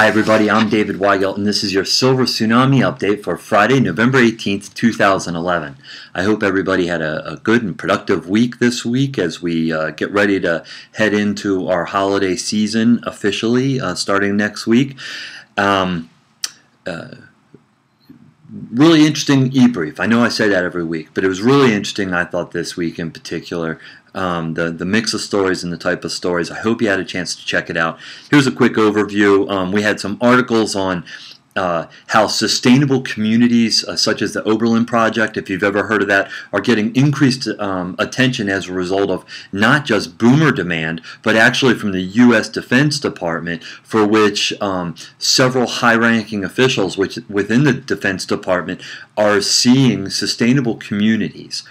Hi everybody, I'm David Weigelt and this is your Silver Tsunami update for Friday, November 18th, 2011. I hope everybody had a good and productive week this week as we get ready to head into our holiday season officially starting next week. Really interesting e-brief. I know I say that every week, but it was really interesting, I thought, this week in particular. The mix of stories and the type of stories. I hope you had a chance to check it out. Here's a quick overview. We had some articles on how sustainable communities such as the Oberlin Project, if you've ever heard of that, are getting increased attention as a result of not just boomer demand, but actually from the U.S. Defense Department, for which several high-ranking officials within the Defense Department are seeing sustainable communities.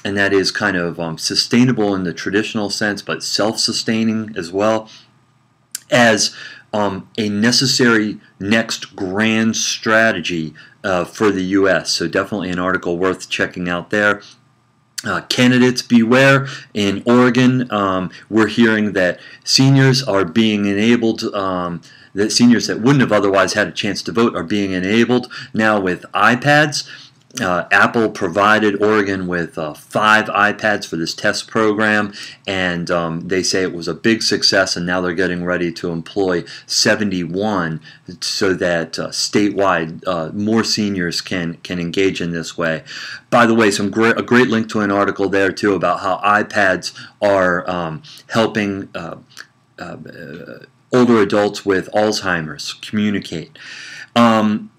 And that is kind of sustainable in the traditional sense, but self-sustaining as well, as a necessary next grand strategy for the U.S. So definitely an article worth checking out there. Candidates beware. In Oregon, we're hearing that seniors are being enabled, that seniors that wouldn't have otherwise had a chance to vote are being enabled now with iPads. Apple provided Oregon with 5 iPads for this test program, and they say it was a big success, and now they're getting ready to employ 71 so that statewide more seniors can engage in this way. By the way, a great link to an article there too about how iPads are helping older adults with Alzheimer's communicate.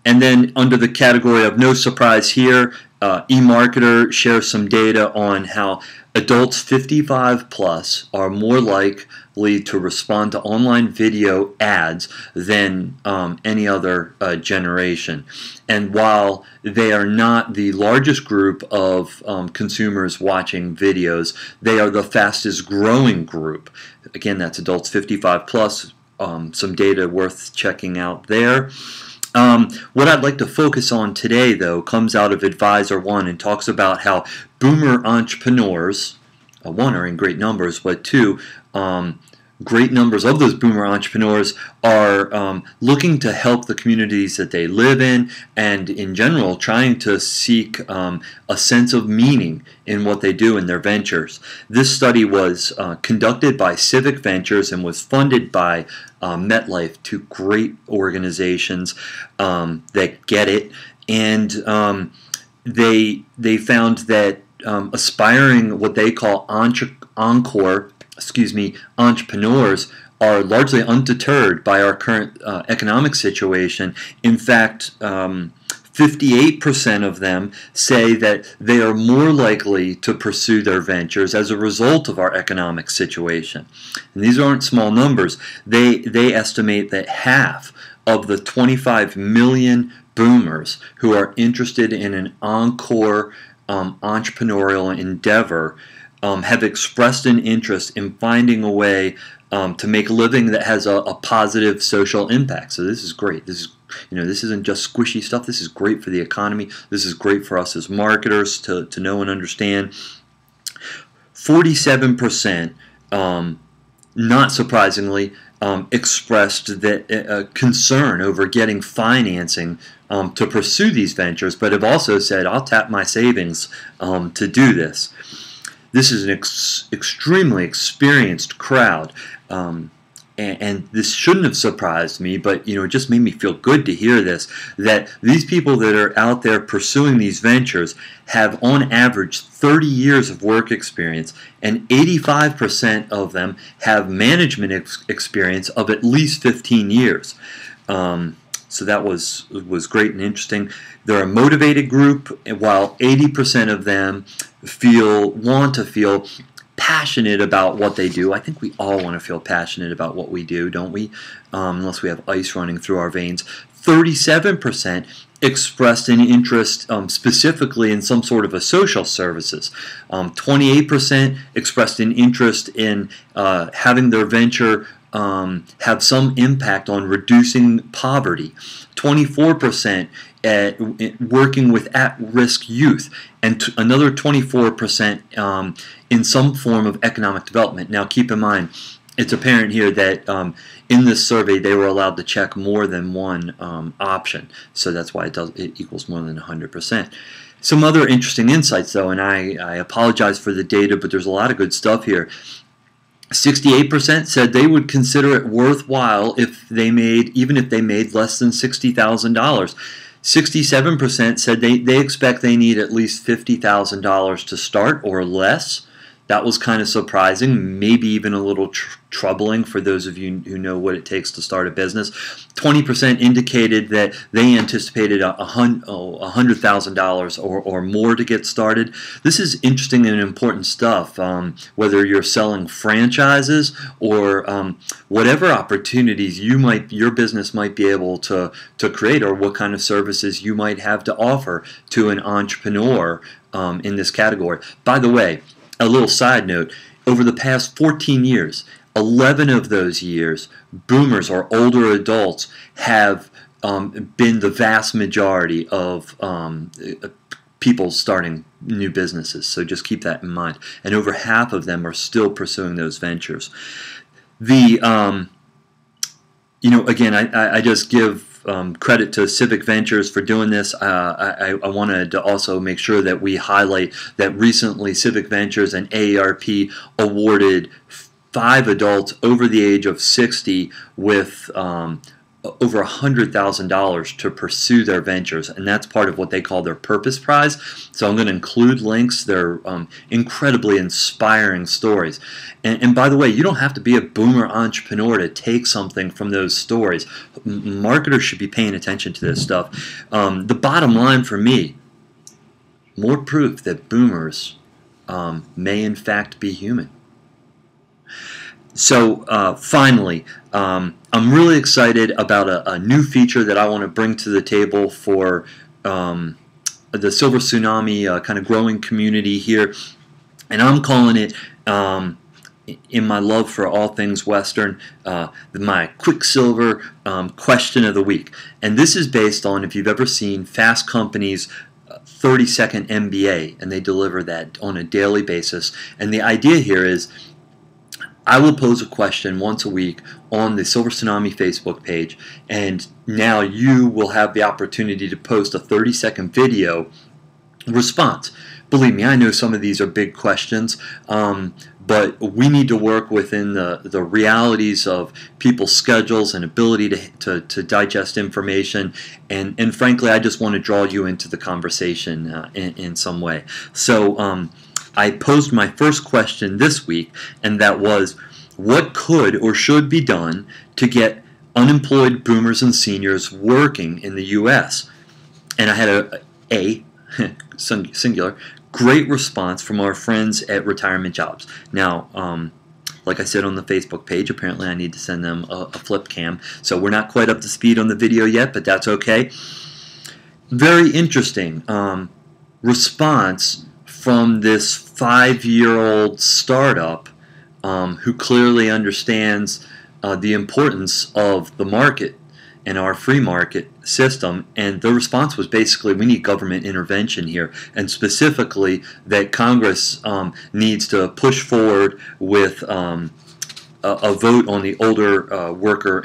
And then under the category of no surprise here, eMarketer shares some data on how adults 55 plus are more likely to respond to online video ads than any other generation. And while they are not the largest group of consumers watching videos, they are the fastest growing group. Again, that's adults 55 plus. Some data worth checking out there. What I'd like to focus on today, though, comes out of Advisor One and talks about how boomer entrepreneurs, one, are in great numbers, but two, great numbers of those boomer entrepreneurs are looking to help the communities that they live in, and in general trying to seek a sense of meaning in what they do in their ventures. This study was conducted by Civic Ventures and was funded by MetLife, two great organizations that get it, and they found that aspiring, what they call entrepreneurs are largely undeterred by our current economic situation. In fact, 58% of them say that they are more likely to pursue their ventures as a result of our economic situation. And these aren't small numbers. They estimate that half of the 25 million boomers who are interested in an encore entrepreneurial endeavor have expressed an interest in finding a way to make a living that has a positive social impact. So this is great. This isn't just squishy stuff. This is great for the economy. This is great for us as marketers to know and understand. 47%, not surprisingly, expressed that concern over getting financing to pursue these ventures, but have also said, I'll tap my savings to do this. This is an extremely experienced crowd, and this shouldn't have surprised me, but it just made me feel good to hear this, that these people that are out there pursuing these ventures have on average 30 years of work experience, and 85% of them have management experience of at least 15 years. So that was great and interesting. They're a motivated group, while 80% of them want to feel passionate about what they do. I think we all want to feel passionate about what we do, don't we? Unless we have ice running through our veins. 37% expressed an interest specifically in some sort of a social services. 28% expressed an interest in having their venture have some impact on reducing poverty. 24% at working with at-risk youth, and another 24% in some form of economic development. Now keep in mind, it's apparent here that in this survey they were allowed to check more than one option, so that's why it equals more than 100%. Some other interesting insights though, and I apologize for the data, but there's a lot of good stuff here. 68% said they would consider it worthwhile even if they made less than $60,000. 67% said they expect they need at least $50,000 to start or less. That was kind of surprising, maybe even a little troubling for those of you who know what it takes to start a business. 20% indicated that they anticipated $100,000 or more to get started. This is interesting and important stuff, whether you're selling franchises or whatever opportunities your business might be able to create, or what kind of services you might have to offer to an entrepreneur in this category. By the way, a little side note, over the past 14 years, 11 of those years, boomers or older adults have been the vast majority of people starting new businesses. So just keep that in mind. And over half of them are still pursuing those ventures. Again, I just give credit to Civic Ventures for doing this. I wanted to also make sure that we highlight that recently Civic Ventures and AARP awarded 5 adults over the age of 60 with over $100,000 to pursue their ventures, and that's part of what they call their Purpose Prize. So I'm going to include links. They're incredibly inspiring stories. And by the way, you don't have to be a boomer entrepreneur to take something from those stories. Marketers should be paying attention to this stuff. The bottom line for me, more proof that boomers may in fact be human. So finally, I'm really excited about a new feature that I want to bring to the table for the Silver Tsunami kind of growing community here, and I'm calling it, in my love for all things Western, my Quicksilver question of the week. And this is based on, if you've ever seen Fast Company's 30-second MBA, and they deliver that on a daily basis. And the idea here is, I will pose a question once a week on the Silver Tsunami Facebook page, and now you will have the opportunity to post a 30-second video response. Believe me, I know some of these are big questions, but we need to work within the realities of people's schedules and ability to digest information, and frankly, I just want to draw you into the conversation in some way. So I posed my first question this week, and that was, what could or should be done to get unemployed boomers and seniors working in the U.S.? And I had a singular, great response from our friends at Retirement Jobs. Now, like I said on the Facebook page, apparently I need to send them a flip cam, so we're not quite up to speed on the video yet, but that's okay. Very interesting response from this 5-year-old startup who clearly understands the importance of the market and our free market system, and the response was basically, we need government intervention here, and specifically that Congress needs to push forward with a vote on the Older Worker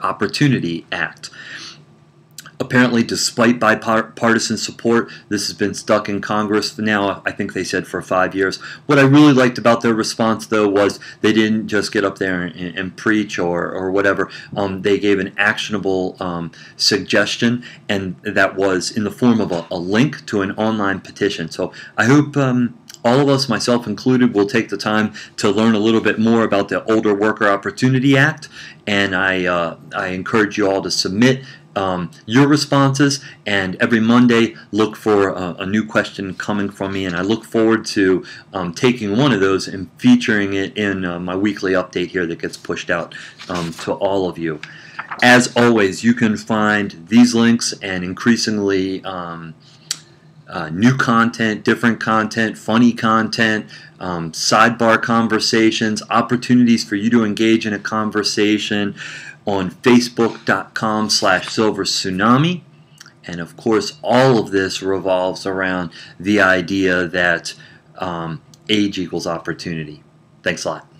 Opportunity Act. Apparently, despite bipartisan support, this has been stuck in Congress for now, I think they said, for 5 years. What I really liked about their response, though, was they didn't just get up there and preach or whatever. They gave an actionable suggestion, and that was in the form of a link to an online petition. So I hope all of us, myself included, will take the time to learn a little bit more about the Older Worker Opportunity Act, and I encourage you all to submit your responses, and every Monday look for a new question coming from me, and I look forward to taking one of those and featuring it in my weekly update here that gets pushed out to all of you. As always, you can find these links and increasingly new content, different content, funny content, sidebar conversations, opportunities for you to engage in a conversation on Facebook.com/Silver Tsunami. And of course, all of this revolves around the idea that age equals opportunity. Thanks a lot.